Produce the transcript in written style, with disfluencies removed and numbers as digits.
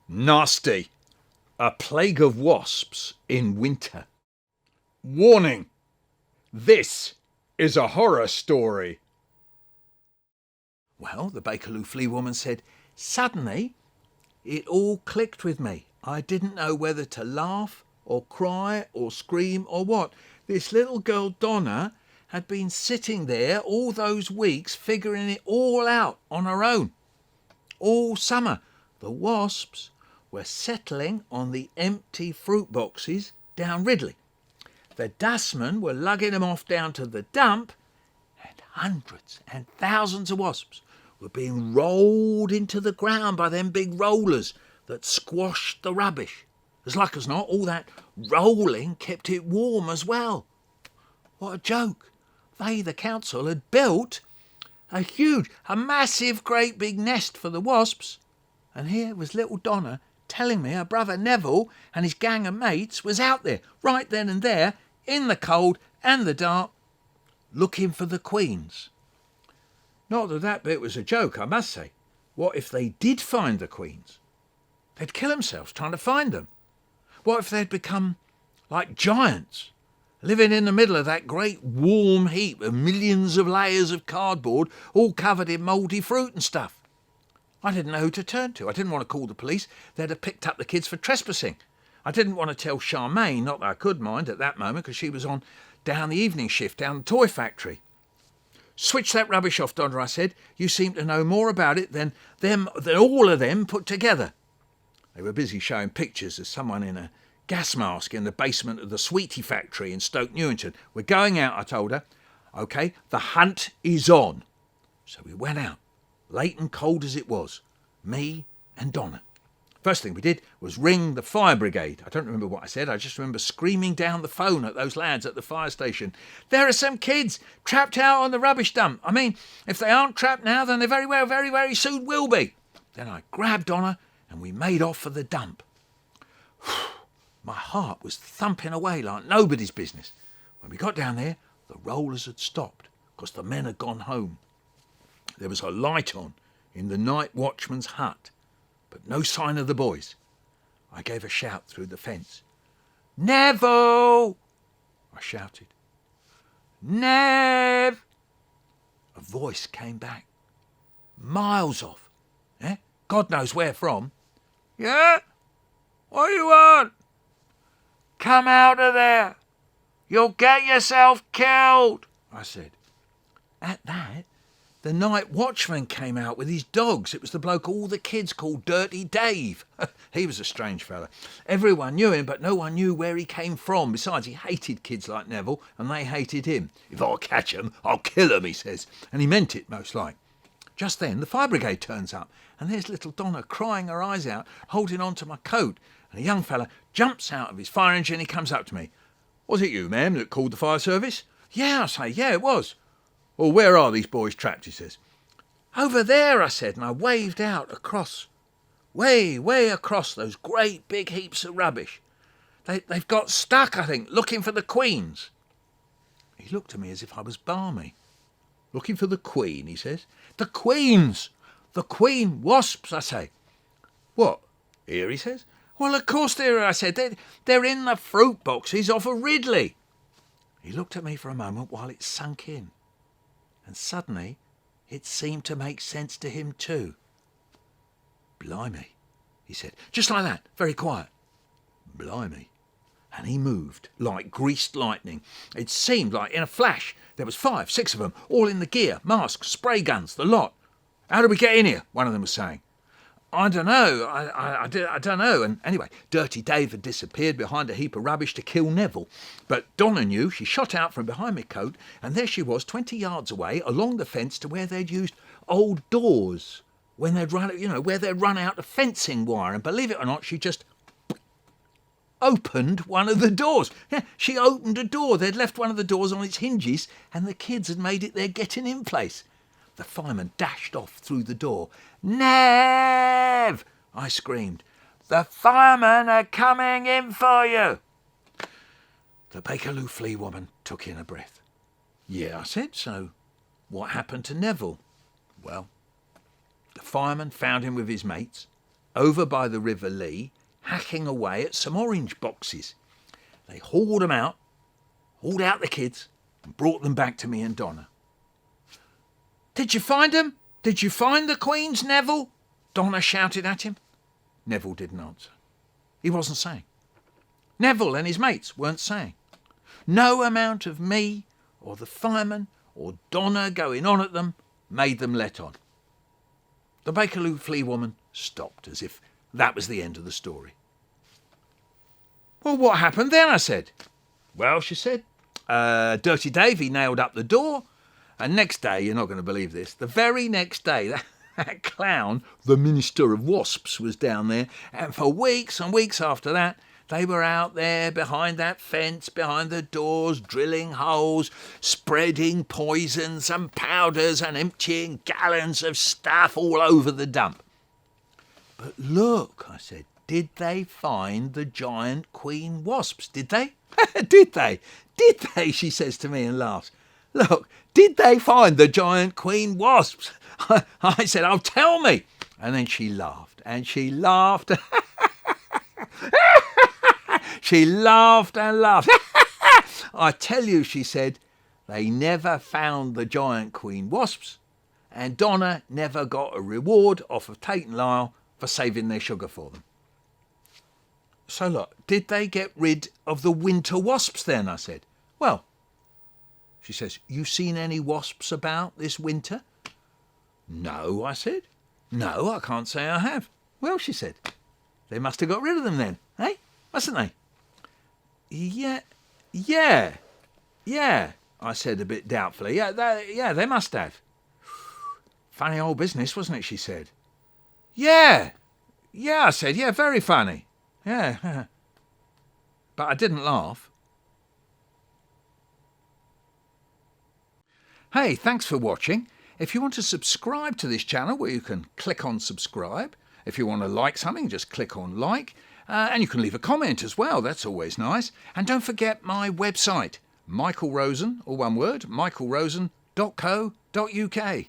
Nasty. A plague of wasps in winter. Warning. This is a horror story. Well, the Bakerloo flea woman said, suddenly it all clicked with me. I didn't know whether to laugh or cry or scream or what. This little girl Donna had been sitting there all those weeks figuring it all out on her own. All summer the wasps were settling on the empty fruit boxes down Ridley. The dustmen were lugging them off down to the dump, and hundreds and thousands of wasps were being rolled into the ground by them big rollers that squashed the rubbish. As like as not, all that rolling kept it warm as well. What a joke. They, the council, had built a massive, great big nest for the wasps. And here was little Donna telling me her brother Neville and his gang of mates was out there, right then and there, in the cold and the dark, looking for the queens. Not that that bit was a joke, I must say. What if they did find the queens? They'd kill themselves trying to find them. What if they'd become like giants, living in the middle of that great warm heap of millions of layers of cardboard, all covered in mouldy fruit and stuff? I didn't know who to turn to. I didn't want to call the police. They'd have picked up the kids for trespassing. I didn't want to tell Charmaine, not that I could mind at that moment, because she was on down the evening shift down the toy factory. Switch that rubbish off, Donna, I said. You seem to know more about it than all of them put together. They were busy showing pictures of someone in a gas mask in the basement of the Sweetie factory in Stoke Newington. We're going out, I told her. OK, the hunt is on. So we went out, late and cold as it was, me and Donna. First thing we did was ring the fire brigade. I don't remember what I said. I just remember screaming down the phone at those lads at the fire station. There are some kids trapped out on the rubbish dump. I mean, if they aren't trapped now, then they very well, very, very soon will be. Then I grabbed Donna and we made off for the dump. My heart was thumping away like nobody's business. When we got down there, the rollers had stopped because the men had gone home. There was a light on in the night watchman's hut, but no sign of the boys. I gave a shout through the fence. Neville! I shouted. Nev! A voice came back, miles off. God knows where from. Yeah? What do you want? Come out of there. You'll get yourself killed, I said. At that, the night watchman came out with his dogs. It was the bloke all the kids called Dirty Dave. He was a strange fella. Everyone knew him, but no one knew where he came from. Besides, he hated kids like Neville, and they hated him. If I catch 'em, I'll kill 'em, he says. And he meant it, most like. Just then, the fire brigade turns up, and there's little Donna crying her eyes out, holding on to my coat. And a young fella jumps out of his fire engine. He comes up to me. Was it you, ma'am, that called the fire service? Yeah, I say, yeah, it was. Well, where are these boys trapped, he says. Over there, I said, and I waved out across, way across those great big heaps of rubbish. They've got stuck, I think, looking for the queens. He looked at me as if I was balmy. Looking for the queen, he says. The queens! The queen wasps, I say. What, here, he says. Well, of course they're here, I said. They're in the fruit boxes off of Ridley. He looked at me for a moment while it sunk in. And suddenly it seemed to make sense to him too. Blimey, he said, just like that, very quiet. Blimey. And he moved like greased lightning. It seemed like in a flash. There was 5, 6 of them, all in the gear, masks, spray guns, the lot. How did we get in here? One of them was saying. I don't know. I don't know. And anyway, Dirty Dave had disappeared behind a heap of rubbish to kill Neville. But Donna knew. She shot out from behind my coat, and there she was, 20 yards away, along the fence to where they'd used old doors when they'd run, where they'd run out of fencing wire. And believe it or not, she just opened one of the doors. Yeah, she opened a door. They'd left one of the doors on its hinges, and the kids had made it their getting-in place. The fireman dashed off through the door. Nev! I screamed. The firemen are coming in for you. The Bakerloo flea woman took in a breath. Yeah, I said, so what happened to Neville? Well, the fireman found him with his mates, over by the River Lee, hacking away at some orange boxes. They hauled out the kids, and brought them back to me and Donna. "Did you find them? Did you find the Queens, Neville?" Donna shouted at him. Neville didn't answer. He wasn't saying. Neville and his mates weren't saying. No amount of me or the fireman or Donna going on at them made them let on. The Bakerloo flea woman stopped, as if that was the end of the story. "Well, what happened then?" I said. "Well," she said, Dirty Davy nailed up the door, and next day, you're not going to believe this, the very next day, that clown, the Minister of Wasps, was down there, and for weeks and weeks after that, they were out there behind that fence, behind the doors, drilling holes, spreading poisons and powders and emptying gallons of stuff all over the dump." "But look," I said, "did they find the giant queen wasps? Did they?" "Did they? Did they?" she says to me and laughs. "Look, did they find the giant queen wasps?" I said, "Oh, tell me." And then she laughed, and she laughed. She laughed and laughed. "I tell you," she said, "they never found the giant queen wasps, and Donna never got a reward off of Tate and Lyle for saving their sugar for them." "So look, did they get rid of the winter wasps then?" I said. "Well," she says, "you seen any wasps about this winter?" "No," I said. "No, I can't say I have." "Well," she said, "they must have got rid of them then, eh? Mustn't they?" Yeah, I said a bit doubtfully. Yeah, they must have." "Funny old business, wasn't it?" she said. Yeah, I said, "Yeah, very funny. Yeah." But I didn't laugh. Hey, thanks for watching. If you want to subscribe to this channel, where you can click on subscribe. If you want to like something, just click on like. And you can leave a comment as well, that's always nice. And don't forget my website, Michael Rosen, all one word, michaelrosen.co.uk.